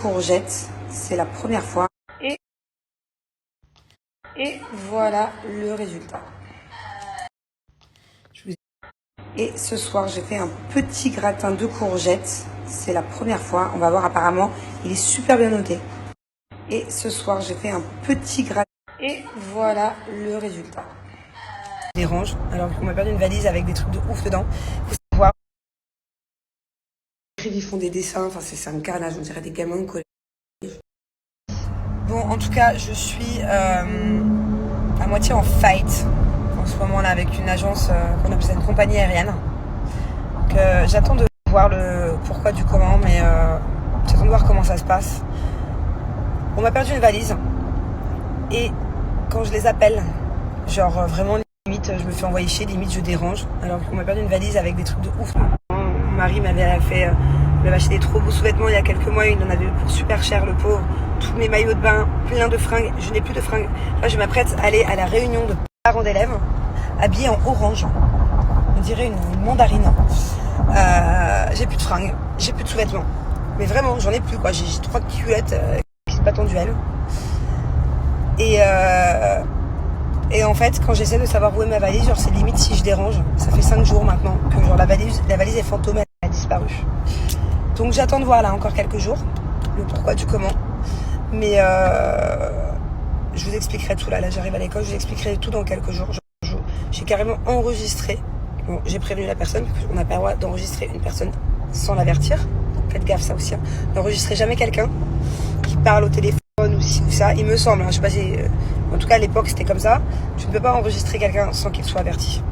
Courgette, c'est la première fois. Et voilà le résultat. Et ce soir, j'ai fait un petit gratin de courgettes. C'est la première fois. On va voir, apparemment, il est super bien noté. Et ce soir, j'ai fait un petit gratin. Et voilà le résultat. Dérange, alors qu'on m'a perdu une valise avec des trucs de ouf dedans. Faut savoir. Ils font des dessins, enfin c'est un carnage, on dirait des gamins de collège. Bon, en tout cas, je suis à moitié en fight en ce moment là avec une agence qu'on appelle une compagnie aérienne. J'attends de voir le pourquoi du comment, mais j'attends de voir comment ça se passe. On m'a perdu une valise et quand je les appelle, genre vraiment limite je me fais envoyer chier, limite je dérange, alors qu'on m'a perdu une valise avec des trucs de ouf. Mon mari m'avait acheté des trop beaux sous-vêtements il y a quelques mois, il en avait eu pour super cher le pauvre, tous mes maillots de bain, plein de fringues, je n'ai plus de fringues. Là je m'apprête à aller à la réunion de parents d'élèves, habillée en orange, on dirait une mandarine. J'ai plus de fringues, j'ai plus de sous-vêtements, mais vraiment j'en ai plus quoi, j'ai 3 culottes qui se battent en duel. Et en fait, quand j'essaie de savoir où est ma valise, genre c'est limite si je dérange. Ça fait 5 jours maintenant que genre la valise est fantôme, elle a disparu. Donc j'attends de voir là encore quelques jours le pourquoi du comment. Mais je vous expliquerai tout là. Là j'arrive à l'école, je vous expliquerai tout dans quelques jours. J'ai carrément enregistré. Bon, j'ai prévenu la personne, on n'a pas le droit d'enregistrer une personne sans l'avertir. Faites gaffe ça aussi. Hein. N'enregistrez jamais quelqu'un qui parle au téléphone ou ci ou ça, il me semble, hein, je sais pas si, en tout cas à l'époque c'était comme ça, tu ne peux pas enregistrer quelqu'un sans qu'il soit averti.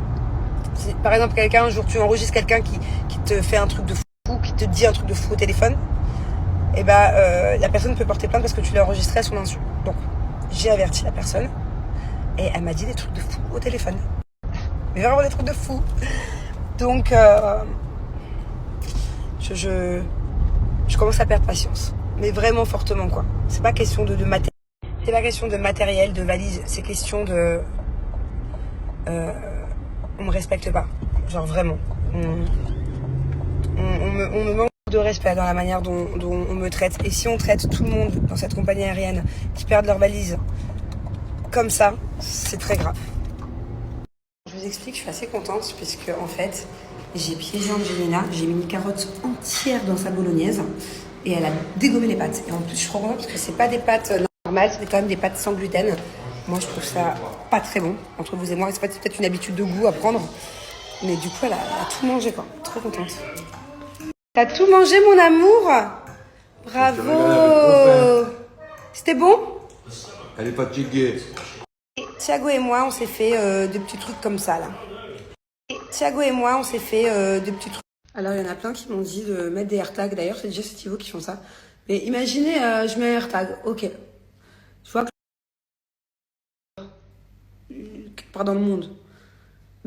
Si, par exemple quelqu'un, un jour tu enregistres quelqu'un qui te fait un truc de fou, qui te dit un truc de fou au téléphone, et la personne peut porter plainte parce que tu l'as enregistré à son insu. Donc j'ai averti la personne et elle m'a dit des trucs de fou au téléphone. Mais vraiment des trucs de fou. Donc je commence à perdre patience. Mais vraiment fortement quoi. C'est pas question de matériel. C'est pas question de matériel, de valise. C'est question de... on me respecte pas. Genre vraiment. On me manque de respect dans la manière dont on me traite. Et si on traite tout le monde dans cette compagnie aérienne qui perdent leur valise comme ça, c'est très grave. Je vous explique, je suis assez contente puisque en fait, j'ai piégé Angelina, j'ai mis une carotte entière dans sa bolognaise. Et elle a dégommé les pâtes. Et en plus, je suis trop contente parce que c'est pas des pâtes normales, c'est quand même des pâtes sans gluten. Moi, je trouve ça pas très bon. Entre vous et moi, c'est peut-être une habitude de goût à prendre. Mais du coup, elle a tout mangé, quoi. Trop contente. T'as tout mangé, mon amour? Bravo! C'était bon? Elle est fatiguée. Et Thiago et moi, on s'est fait des petits trucs comme ça, là. Alors, il y en a plein qui m'ont dit de mettre des AirTags. D'ailleurs, c'est déjà Steve qui font ça. Mais imaginez, je mets un AirTag. Ok. Je vois que part dans le monde.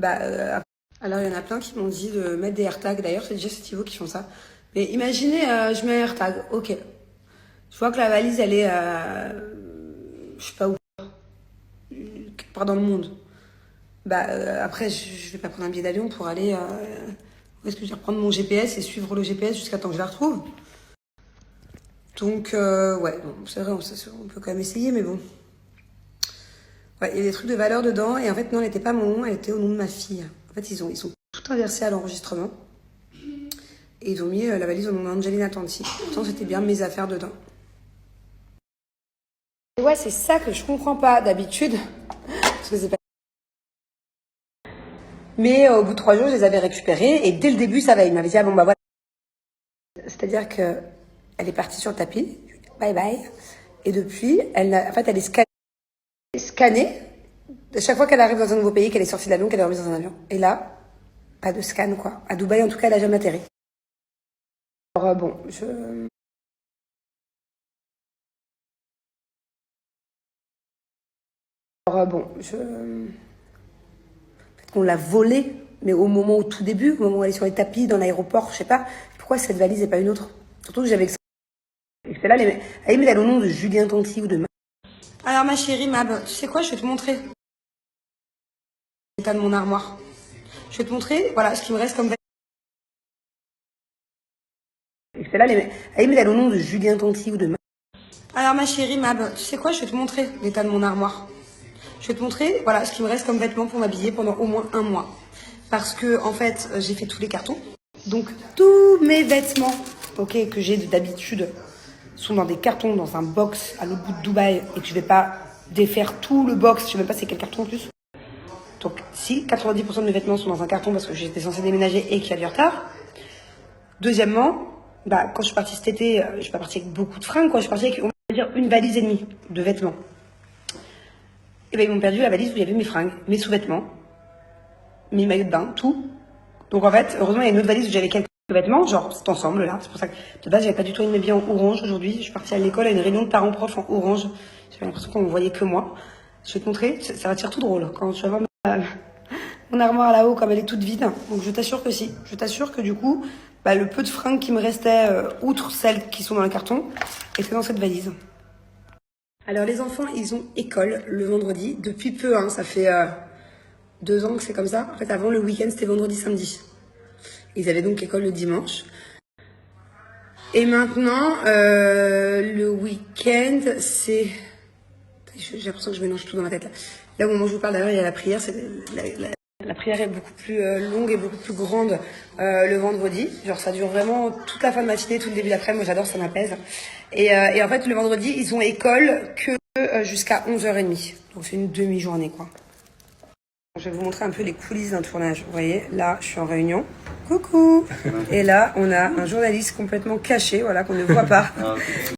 Alors, il y en a plein qui m'ont dit de mettre des AirTags. D'ailleurs, c'est déjà Steve qui font ça. Mais imaginez, je mets un AirTag. Ok. Je vois que la valise, elle est... je sais pas où. Part dans le monde. Après, je vais pas prendre un billet d'avion pour aller... où est-ce que je vais reprendre mon GPS et suivre le GPS jusqu'à temps que je la retrouve. Donc, ouais, bon, c'est vrai, on peut quand même essayer, mais bon. Ouais, il y a des trucs de valeur dedans, et en fait, non, elle n'était pas mon nom, elle était au nom de ma fille. En fait, ils sont tout inversés à l'enregistrement. Et ils ont mis la valise au nom d'Angelina Tanti. Pourtant, c'était bien mes affaires dedans. Et ouais, c'est ça que je comprends pas d'habitude. Parce que c'est pas... Mais au bout de 3 jours, je les avais récupérés, et dès le début, ça va. Il m'avait dit, ah bon, bah voilà. C'est-à-dire que elle est partie sur le tapis, bye bye, et depuis, elle est scannée. Chaque fois qu'elle arrive dans un nouveau pays, qu'elle est sortie de l'avion, qu'elle est remise dans un avion. Et là, pas de scan, quoi. À Dubaï, en tout cas, elle a jamais atterri. Alors, bon, peut-être qu'on l'a volée, mais au moment au tout début, au moment où elle est sur les tapis, dans l'aéroport, je sais pas, pourquoi cette valise et pas une autre? Surtout que j'avais... Et c'est là, elle met au nom de Julien Tanti ou de... Alors, ma chérie Mab, tu sais quoi, je vais te montrer l'état de mon armoire. Je vais te montrer, voilà, ce qui me reste comme... Et c'est là, là, elle met au nom de Julien Tanti ou de... Alors ma chérie Mab, tu sais quoi, je vais te montrer l'état de mon armoire. Je vais te montrer, voilà, ce qui me reste comme vêtements pour m'habiller pendant au moins un mois. Parce que, en fait, j'ai fait tous les cartons. Donc, tous mes vêtements, ok, que j'ai d'habitude, sont dans des cartons, dans un box à l'autre bout de Dubaï, et que je vais pas défaire tout le box. Je sais même pas c'est quel carton en plus. Donc, si 90% de mes vêtements sont dans un carton parce que j'étais censée déménager et qu'il y a du retard. Deuxièmement, quand je suis partie cet été, je suis pas partie avec beaucoup de fringues, quoi. Je suis partie avec, on va dire, une valise et demie de vêtements. Et ils m'ont perdu la valise où il y avait mes fringues, mes sous-vêtements, mes maillots de bain, tout. Donc en fait, heureusement, il y a une autre valise où j'avais quelques vêtements, genre cet ensemble là. C'est pour ça que de base, j'avais pas du tout envie de m'habiller en orange aujourd'hui. Je suis partie à l'école à une réunion de parents-profs en orange. J'avais l'impression qu'on me voyait que moi. Je vais te montrer, ça va te faire tout drôle quand tu vas voir mon armoire là-haut comme elle est toute vide. Donc je t'assure que si. Je t'assure que du coup, le peu de fringues qui me restait, outre celles qui sont dans le carton, étaient dans cette valise. Alors les enfants, ils ont école le vendredi, depuis peu, hein, ça fait 2 ans que c'est comme ça. En fait, avant le week-end, c'était vendredi, samedi. Ils avaient donc école le dimanche. Et maintenant, le week-end, c'est... J'ai l'impression que je mélange tout dans ma tête là. Là au moment où je vous parle, d'ailleurs, il y a la prière. La prière est beaucoup plus longue et beaucoup plus grande le vendredi. Genre ça dure vraiment toute la fin de matinée, tout le début d'après-midi. Moi j'adore, ça m'apaise. Et en fait le vendredi, ils ont école que jusqu'à 11h30. Donc c'est une demi-journée quoi. Je vais vous montrer un peu les coulisses d'un tournage. Vous voyez, là je suis en réunion. Coucou. Et là on a un journaliste complètement caché, voilà, qu'on ne voit pas.